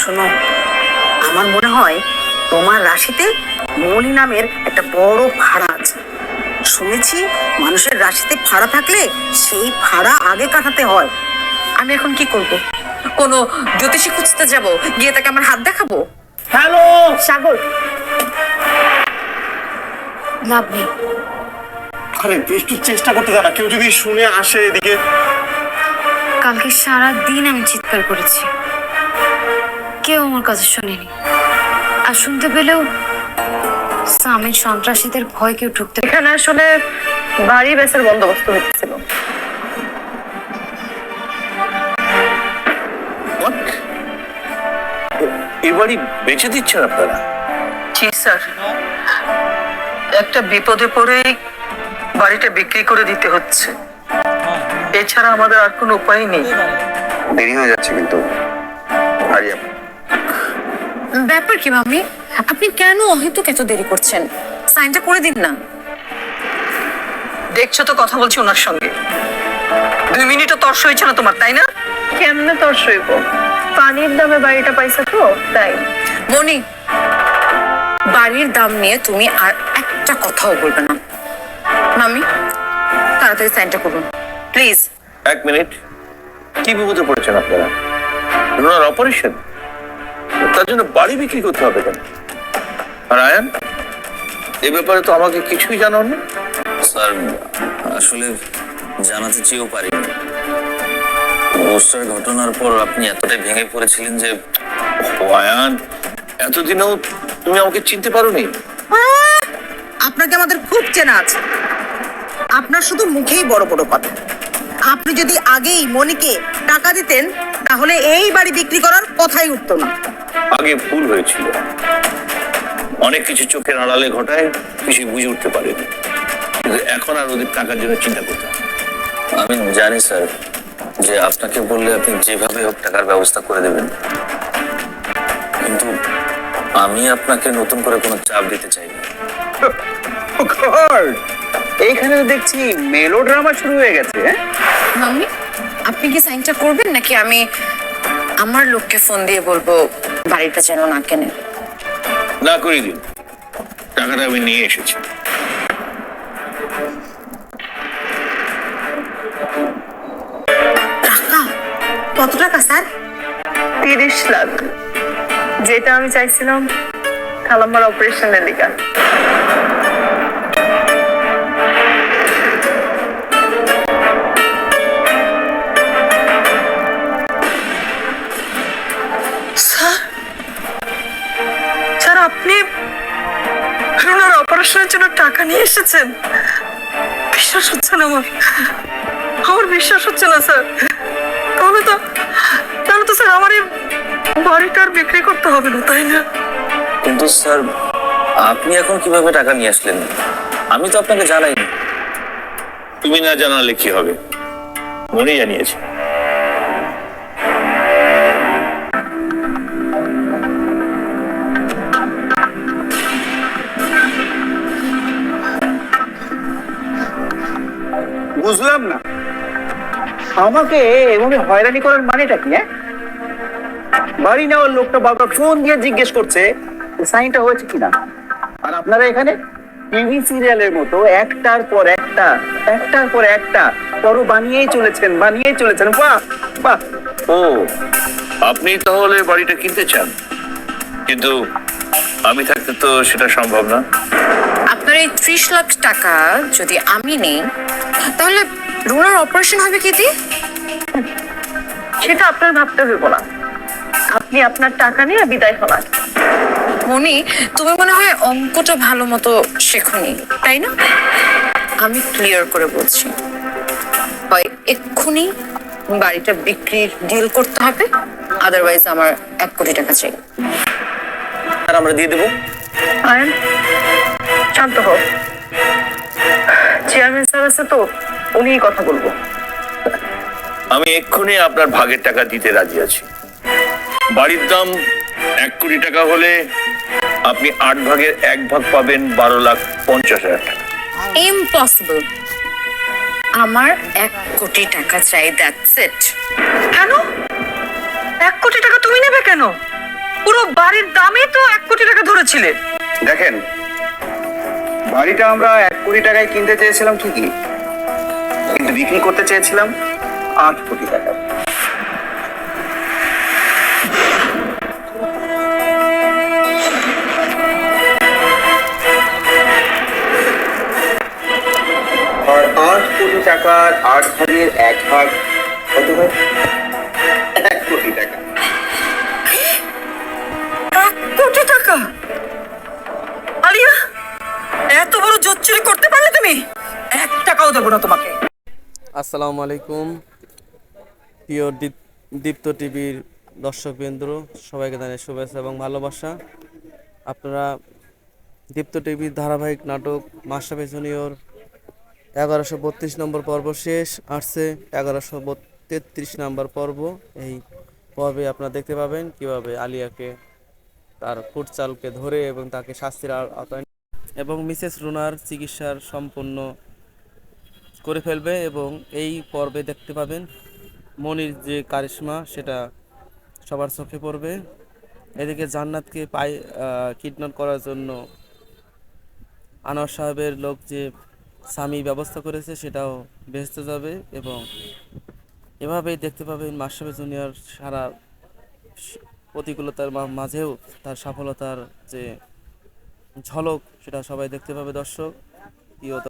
শোনো, আমার মনে হয় তোমার রাশিতে মৌলি নামের একটা বড় ফাড়া আছে। শুনেছি মানুষের রাশিতে ফাড়া থাকলে সেই ফাড়া আগে কাটাতে হয়। আমি এখন কি করব? কোনো জ্যোতিষী খুঁজতে যাব, গিয়ে তাকে আমার হাত দেখাবো? হ্যালো সাগর। লাভ নেই। আরে একটু চেষ্টা করতে দাও না, কেউ যদি শুনে আসে এদিকে। কালকে সারা দিন আমি চিৎকার করেছি, কেউ আমার কাছে শোনেনি। আর শুনতে পেলেও স্বামীর সন্ত্রাসীদের ভয় কেউ ঢুকতে এখানে আসলে বাড়ি বেচার বন্দোবস্ত হয়েছিল। এবারই বেঁচে দিচ্ছেন আপনারা? জি স্যার, একটা বিপদে পড়ে বাড়িটা বিক্রি করে দিতে হচ্ছে, এছাড়া আমাদের আর কোনো উপায় নেই। দেরি হয়ে যাচ্ছে কিন্তু। ব্যাপার কি মামি? আপনি কেন অহেতুক এত দেরি করছেন? সাইনটা করে দিন না। দেখছো তো কথা বলছি ওনার সঙ্গে, 2 মিনিটও তর্স হয়েছে না তোমার, তাই না? কেমনে তোর সইব? পানির দামে বাড়িটা পাইছে তো তাই। মনি, বাড়ির দাম নিয়ে তুমি আর একটা কথাও বলবে না। মামি, তাড়াতাড়ি সাইনটা করুন প্লিজ। 1 মিনিট, কি বিপদে পড়েছেন আপনারা? রুনার অপারেশন, তার জন্য বাড়ি বিক্রি করতে হবে কেন? আর আয়ান, এ ব্যাপারে তো আমাকে কিছুই জানান না। স্যার আসলে জানাতে চেয়েও পারিনি। পোস্টার ঘটনার পর আপনি এতটাই ভেঙে পড়েছিলেন যে। ও আয়ান, এতদিনেও তুমি আমাকে চিনতে পারোনি? আপনাকে আমাদের খুব চেনা আছে। আপনার শুধু মুখেই বড় বড় কথা। আপনি যদি আগেই মনিকে টাকা দিতেন তাহলে এই বাড়ি বিক্রি করার কথাই উঠতো না। আগে ভুল হয়েছিল, অনেক কিছু চোখের আড়ালে ঘটায় কিছু বুঝে উঠতে পারেনি, কিন্তু এখন আর ওদের টাকার জন্য চিন্তা করতে হবে। আমি জানি স্যার যে আপনাকে বললে আপনি যেভাবে হোক টাকার ব্যবস্থা করে দেবেন, কিন্তু আমি আপনাকে নতুন করে কোনো চাপ দিতে চাই না। এইখানে তো দেখছি মেলো ড্রামা শুরু হয়ে গেছে। মামি, আপনি কি সাইনটা করবেন নাকি আমি আমার লোককে ফোন দিয়ে বলবো বাড়িটা যেন না কেনে? না করে দিন, টাকাটা আমি নিয়ে এসেছি। টাকা? কত টাকা স্যার? 30 লাখ, যেটা আমি চাইছিলাম খালাম্মার অপারেশনের দিকে। স্যার, আপনি রুনার অপারেশনের জন্য টাকা নিয়ে এসেছেন? বিশ্বাস হচ্ছে না আমার বিশ্বাস হচ্ছে না স্যার। তাহলে তো স্যার আমার এই বাড়িটা আর বিক্রি করতে হবে না, তাই না? কিন্তু স্যার আপনি এখন কিভাবে টাকা নিয়ে আসলেন? আমি তো আপনাকে জানাইনি। তুমি না জানালে কি হবে, মনে জানিয়েছে। বুঝলাম না, আমাকে এভাবে হয়রানি করার মানেটা কি? বাড়ি নেওয়ার লোকটা বারবার ফোন দিয়ে জিজ্ঞেস করছে সাইনটা হয়েছে কিনা, আর আপনারা এখানে টিভি সিরিয়ালের মতো একটার পর একটা পরো বানিয়েই চলেছেন। বাহ বাহ। ও, আপনি তাহলে বাড়িটা কিনতে চান, কিন্তু আমি থাকতে তো সেটা সম্ভব না। আপনার এই 30 লাখ টাকা যদি আমি নেই তাহলে রুনার অপারেশন হবে কি দিয়ে? সেটা আপনার ভাবতে হইব না, আপনি আপনার টাকা নিয়ে বিদায় হলাম। মনি, তুমি মনে হয় অঙ্কটা ভালো মতো শেখনি, তাই না? আমি ক্লিয়ার করে বলছি, হয় এক্ষুনি বাড়িটা বিক্রির ডিল করতে হবে, আদারওয়াইজ আমার 1 কোটি টাকা চাই। আর আমরা দিয়ে দেবো। আয়ন, শান্ত হোক। চেয়ারম্যান স্যার আছে তো, উনিই কথা বলবো। আমি এক্ষুনি আপনার ভাগের টাকা দিতে রাজি আছি। বাড়ির দাম 1 কোটি টাকা হলে আপনি 8 ভাগের 1 ভাগ পাবেন 12,50,000 টাকা। ইম্পসিবল, আমার 1 কোটি টাকা চাই, দ্যাটস ইট। কেন 1 কোটি টাকা তুমি নেবে কেন? পুরো বাড়ির দামই তো 1 কোটি টাকা ধরেছিলেন। দেখেন, বাড়িটা আমরা 1 কোটি টাকায় কিনতে চেয়েছিলাম ঠিকই, কিন্তু বিক্রি করতে চেয়েছিলাম 8 কোটি টাকা। আর 8 কোটি টাকার 8 ভাগের 1 ভাগ কত হয়? 1 কোটি টাকা। 1 কোটি টাকা? আলিয়া, এত বড় জোচ্চুরি করতে পারলে তুমি? 1 টাকাও দেবো না তোমাকে। আসসালামু আলাইকুম প্রিয় দীপ্ত টিভির দর্শকবৃন্দ, সবাইকে জানাই শুভেচ্ছা এবং ভালোবাসা। আপনারা দীপ্ত টিভির ধারাবাহিক নাটক মাশরাফি জুনিয়র 1132 নম্বর পর্ব শেষ আসছে 1133 নম্বর পর্ব। এই পর্বে আপনারা দেখতে পাবেন কিভাবে আলিয়াকে তার ফুটচালকে ধরে এবং তাকে শাস্তির আওতায় এবং মিসেস রুনার চিকিৎসার সম্পূর্ণ করে ফেলবে। এবং এই পর্বে দেখতে পাবেন মনির যে কারিশমা সেটা সবার চোখে পড়বে। এদিকে জান্নাতকে কিডন্যাপ করার জন্য আনোয়ার সাহেবের লোক যে স্বামী ব্যবস্থা করেছে সেটাও ভেস্তে যাবে। এবং এভাবেই দেখতে পাবেন মাশরাফি জুনিয়র সারা প্রতিকূলতার মাঝেও তার সফলতার যে ঝলক সেটা সবাই দেখতে পাবে। দর্শক প্রিয়